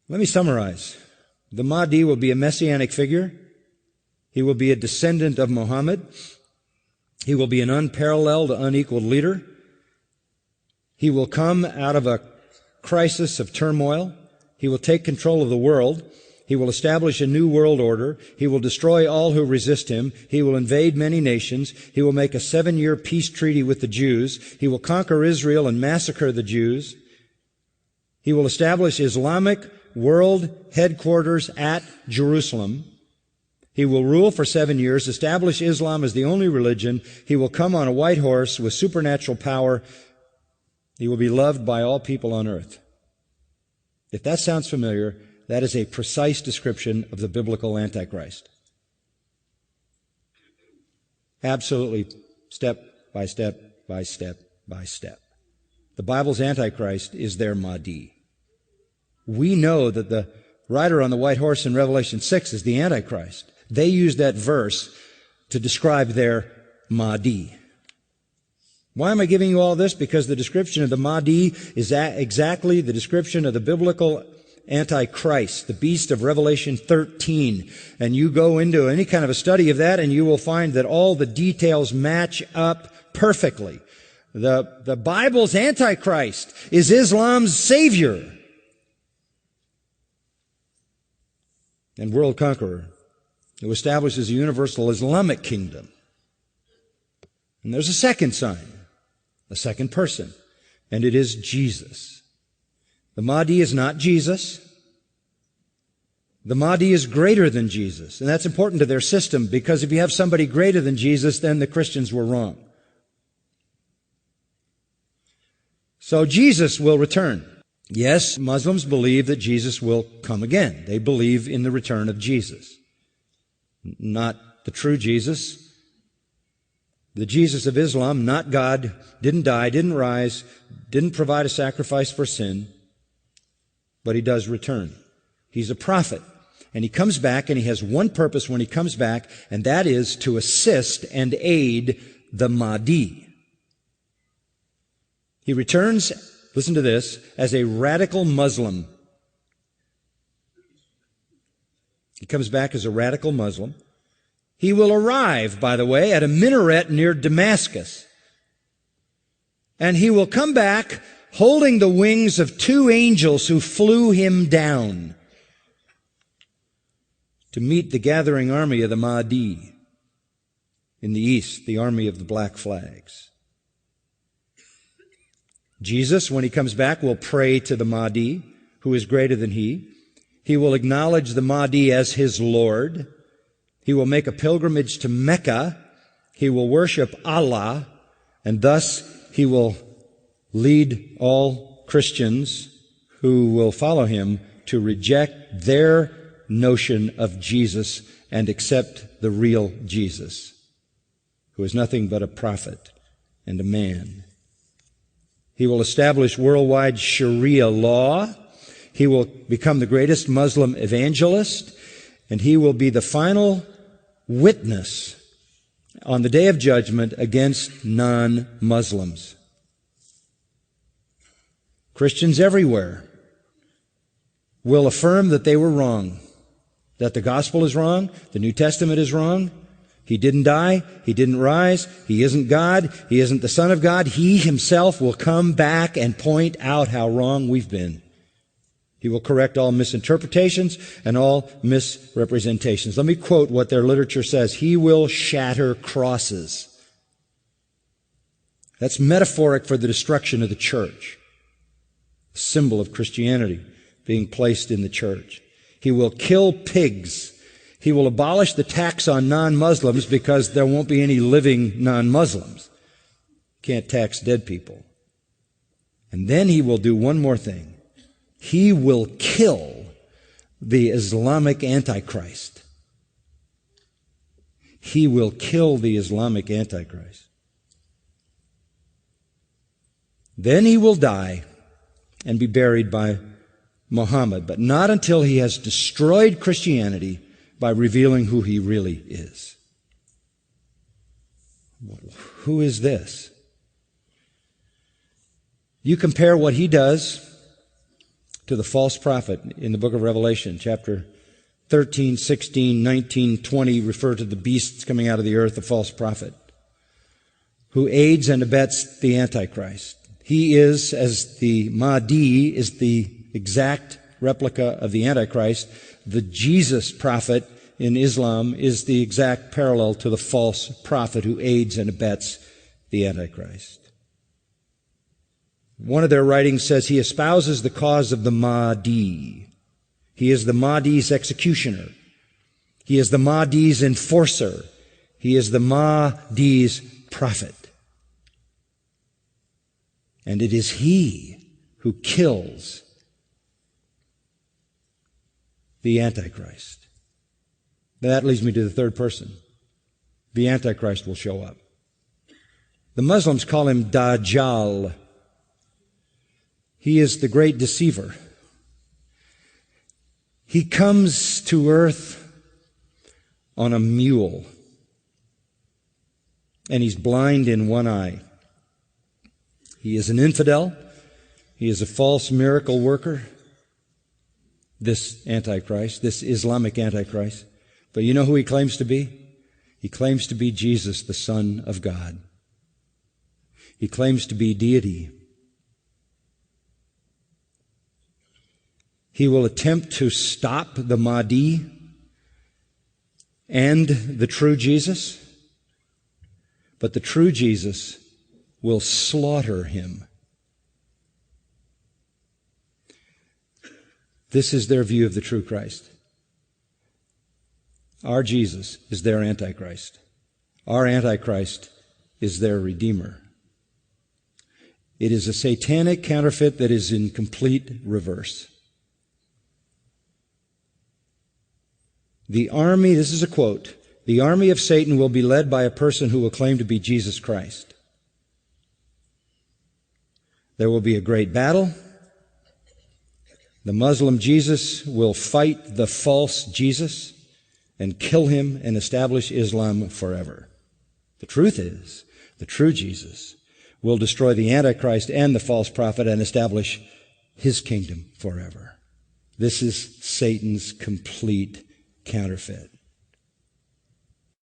Let me summarize. The Mahdi will be a messianic figure. He will be a descendant of Muhammad. He will be an unparalleled, unequaled leader. He will come out of a crisis of turmoil. He will take control of the world. He will establish a new world order. He will destroy all who resist him. He will invade many nations. He will make a 7-year peace treaty with the Jews. He will conquer Israel and massacre the Jews. He will establish Islamic world headquarters at Jerusalem. He will rule for 7 years, establish Islam as the only religion. He will come on a white horse with supernatural power. He will be loved by all people on earth. If that sounds familiar, that is a precise description of the biblical Antichrist. Absolutely, step by step by step by step. The Bible's Antichrist is their Mahdi. We know that the rider on the white horse in Revelation 6 is the Antichrist. They use that verse to describe their Mahdi. Why am I giving you all this? Because the description of the Mahdi is exactly the description of the biblical Antichrist, the beast of Revelation 13. And you go into any kind of a study of that and you will find that all the details match up perfectly. The Bible's Antichrist is Islam's savior and world conqueror who establishes a universal Islamic kingdom. And there's a second sign, a second person, and it is Jesus. The Mahdi is not Jesus. The Mahdi is greater than Jesus. And that's important to their system, because if you have somebody greater than Jesus, then the Christians were wrong. So Jesus will return. Yes, Muslims believe that Jesus will come again. They believe in the return of Jesus. Not the true Jesus. The Jesus of Islam, not God, didn't die, didn't rise, didn't provide a sacrifice for sin, but he does return. He's a prophet, and he comes back, and he has one purpose when he comes back, and that is to assist and aid the Mahdi. He returns, listen to this, as a radical Muslim. He comes back as a radical Muslim. He will arrive, by the way, at a minaret near Damascus. And he will come back holding the wings of 2 angels who flew him down to meet the gathering army of the Mahdi in the east, the army of the black flags. Jesus, when he comes back, will pray to the Mahdi, who is greater than he. He will acknowledge the Mahdi as his Lord. He will make a pilgrimage to Mecca. He will worship Allah, and thus he will lead all Christians who will follow him to reject their notion of Jesus and accept the real Jesus, who is nothing but a prophet and a man. He will establish worldwide Sharia law. He will become the greatest Muslim evangelist, and he will be the final witness on the day of judgment against non-Muslims. Christians everywhere will affirm that they were wrong, that the gospel is wrong, the New Testament is wrong. He didn't die, he didn't rise, he isn't God, he isn't the Son of God. He himself will come back and point out how wrong we've been. He will correct all misinterpretations and all misrepresentations. Let me quote what their literature says. He will shatter crosses. That's metaphoric for the destruction of the church, a symbol of Christianity being placed in the church. He will kill pigs. He will abolish the tax on non-Muslims because there won't be any living non-Muslims. Can't tax dead people. And then he will do one more thing. He will kill the Islamic Antichrist. He will kill the Islamic Antichrist. Then he will die and be buried by Muhammad, but not until he has destroyed Christianity by revealing who he really is. Who is this? You compare what he does to the false prophet in the book of Revelation, chapter 13, 16, 19, 20 refer to the beasts coming out of the earth, the false prophet, who aids and abets the Antichrist. He is, as the Mahdi is the exact replica of the Antichrist, the Jesus prophet in Islam is the exact parallel to the false prophet who aids and abets the Antichrist. One of their writings says he espouses the cause of the Mahdi. He is the Mahdi's executioner. He is the Mahdi's enforcer. He is the Mahdi's prophet. And it is he who kills the Antichrist. That leads me to the third person. The Antichrist will show up. The Muslims call him Dajjal. He is the great deceiver. He comes to earth on a mule, and he's blind in one eye. He is an infidel. He is a false miracle worker, this Antichrist, this Islamic Antichrist. But you know who he claims to be? He claims to be Jesus, the Son of God. He claims to be deity. He will attempt to stop the Mahdi and the true Jesus, but the true Jesus will slaughter him. This is their view of the true Christ. Our Jesus is their Antichrist. Our Antichrist is their Redeemer. It is a satanic counterfeit that is in complete reverse. The army, this is a quote, the army of Satan will be led by a person who will claim to be Jesus Christ. There will be a great battle. The Muslim Jesus will fight the false Jesus and kill him and establish Islam forever. The truth is, the true Jesus will destroy the Antichrist and the false prophet and establish his kingdom forever. This is Satan's complete counterfeit.